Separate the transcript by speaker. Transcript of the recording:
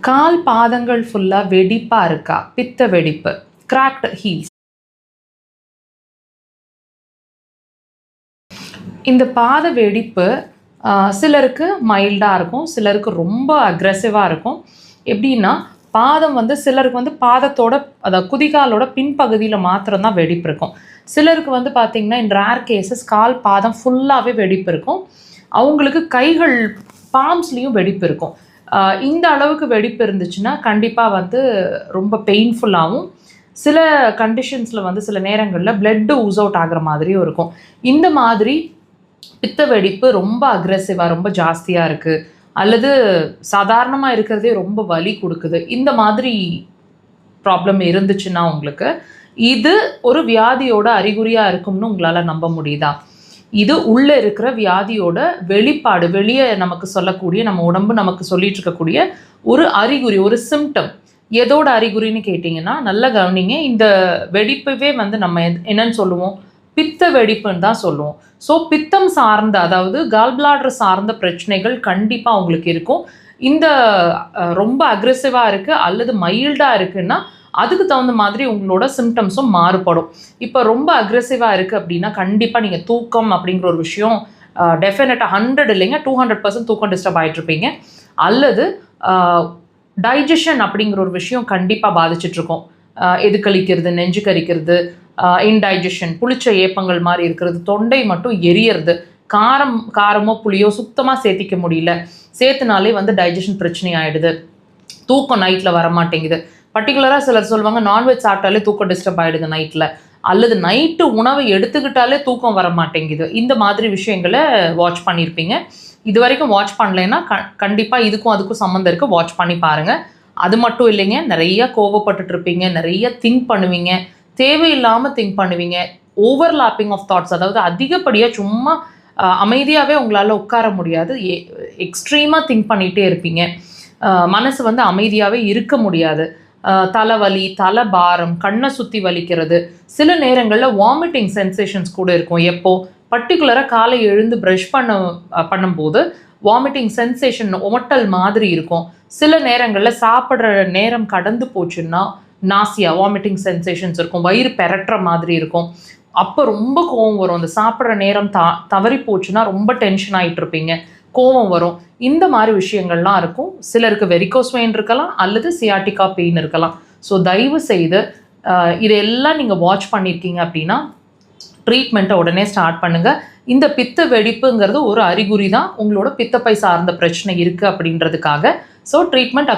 Speaker 1: கால் பாதங்கள் ஃபுல்லாக வெடிப்பாக இருக்கா, பித்த வெடிப்பு, கிராக்டு ஹீல்ஸ். இந்த பாத வெடிப்பு சிலருக்கு மைல்டாக இருக்கும், சிலருக்கு ரொம்ப அக்ரெசிவாக இருக்கும். எப்படின்னா பாதம் சிலருக்கு பாதத்தோட அதாவது குதிகாலோட பின்பகுதியில் மாத்திரம்தான் வெடிப்பு இருக்கும். சிலருக்கு பார்த்திங்கன்னா இன் ரேர் கேசஸ் கால் பாதம் ஃபுல்லாகவே வெடிப்பு இருக்கும். அவங்களுக்கு கைகள் பாம்ஸ்லேயும் வெடிப்பு இருக்கும். இந்த அளவுக்கு வெடிப்பு இருந்துச்சுன்னா கண்டிப்பாக ரொம்ப பெயின்ஃபுல்லாகவும், சில கண்டிஷன்ஸில் சில நேரங்களில் பிளட்டு ஊஸ் அவுட் ஆகிற மாதிரியும் இருக்கும். இந்த மாதிரி பித்த வெடிப்பு ரொம்ப அக்ரெசிவாக ரொம்ப ஜாஸ்தியாக இருக்குது, அல்லது சாதாரணமாக இருக்கிறதே ரொம்ப வலி கொடுக்குது, இந்த மாதிரி ப்ராப்ளம் இருந்துச்சுன்னா உங்களுக்கு இது ஒரு வியாதியோட அறிகுறியாக இருக்கும்னு உங்களால் நம்ப முடியுதா? இது உள்ளே இருக்கிற வியாதியோட வெளிப்பாடு, வெளியே நமக்கு சொல்லக்கூடிய, நம்ம உடம்பு நமக்கு சொல்லிட்டு இருக்கக்கூடிய ஒரு அறிகுறி, ஒரு சிம்டம். எதோட அறிகுறின்னு கேட்டிங்கன்னா நல்லா கவனிங்க. இந்த வெடிப்பவே நம்ம என்னன்னு சொல்லுவோம், பித்த வெடிப்புன்னு தான் சொல்லுவோம். ஸோ பித்தம் சார்ந்த, அதாவது கால் பிளாடர் சார்ந்த பிரச்சனைகள் கண்டிப்பாக உங்களுக்கு இருக்கும். இந்த ரொம்ப அக்ரெசிவாக இருக்குது அல்லது மைல்டாக இருக்குன்னா அதுக்கு தகுந்த மாதிரி உங்களோட சிம்டம்ஸும் மாறுபடும். இப்போ ரொம்ப அக்ரெசிவாக இருக்குது அப்படின்னா கண்டிப்பாக நீங்கள் தூக்கம் அப்படிங்கிற ஒரு விஷயம் டெஃபினட்டாக 100 இல்லைங்க 200% தூக்கம் டிஸ்டர்ப் ஆகிட்ருப்பீங்க. அல்லது டைஜஷன் அப்படிங்கிற ஒரு விஷயம் கண்டிப்பாக பாதிச்சிட்ருக்கோம். எது கழிக்கிறது, நெஞ்சு கரிக்கிறது, இன்டைஜஷன், புளிச்ச ஏப்பங்கள் மாதிரி இருக்கிறது, தொண்டை மட்டும் எரியறது, காரமோ புளியோ சுத்தமாக சேர்த்திக்க முடியல, சேர்த்துனாலே டைஜஷன் பிரச்சனை ஆகிடுது, தூக்கம் நைட்டில் வரமாட்டேங்குது. பர்டிகுலராக சிலர் சொல்லுவாங்க நான்வெஜ் சாப்பிட்டாலே தூக்கம் டிஸ்டர்ப் ஆகிடுது நைட்டில், அல்லது நைட்டு உணவை எடுத்துக்கிட்டாலே தூக்கம் வர மாட்டேங்குது. இந்த மாதிரி விஷயங்களை வாட்ச் பண்ணியிருப்பீங்க. இது வரைக்கும் வாட்ச் பண்ணலைன்னா கண்டிப்பாக இதுக்கும் அதுக்கும் சம்மந்தம் இருக்குது, வாட்ச் பண்ணி பாருங்கள். அது மட்டும் இல்லைங்க, நிறைய கோவப்பட்டுட்ருப்பீங்க, நிறைய திங்க் பண்ணுவீங்க, தேவையில்லாமல் திங்க் பண்ணுவீங்க, ஓவர்லாப்பிங் ஆஃப் தாட்ஸ், அதாவது அதிகப்படியாக சும்மா அமைதியாகவே உங்களால் உட்கார முடியாது, எக்ஸ்ட்ரீமாக திங்க் பண்ணிகிட்டே இருப்பீங்க, மனசு அமைதியாகவே இருக்க முடியாது, தலைவலி, தலை பாரம், கண்ணை சுற்றி வலிக்கிறது, சில நேரங்களில் வாமிட்டிங் சென்சேஷன்ஸ் கூட இருக்கும். எப்போ பர்டிகுலராக காலை எழுந்து ப்ரஷ் பண்ணும்போது வாமிட்டிங் சென்சேஷன் ஒமட்டல் மாதிரி இருக்கும். சில நேரங்களில் சாப்பிட்ற நேரம் கடந்து போச்சுன்னா நாசியா, வாமிட்டிங் சென்சேஷன்ஸ் இருக்கும், வயிறு பெரட்டுற மாதிரி இருக்கும். அப்போ ரொம்ப கோவம் வரும். அந்த சாப்பிட்ற நேரம் தவறி போச்சுன்னா ரொம்ப டென்ஷன் ஆகிட்டு இருப்பீங்க, கோவம் வரும். இந்த மாதிரி விஷயங்கள்லாம் இருக்கும். சிலருக்கு வெரிகோஸ் வெயின் இருக்கலாம், அல்லது சியாட்டிகா பெயின் இருக்கலாம். ஸோ தயவு செய்து இதெல்லாம் நீங்கள் வாட்ச் பண்ணியிருக்கீங்க அப்படின்னா ட்ரீட்மெண்ட்டை உடனே ஸ்டார்ட் பண்ணுங்கள். இந்த பித்த வெடிப்புங்கிறது ஒரு அறிகுறி தான் உங்களோட பித்தப்பை சார்ந்த பிரச்சனை இருக்குது அப்படின்றதுக்காக. So treatment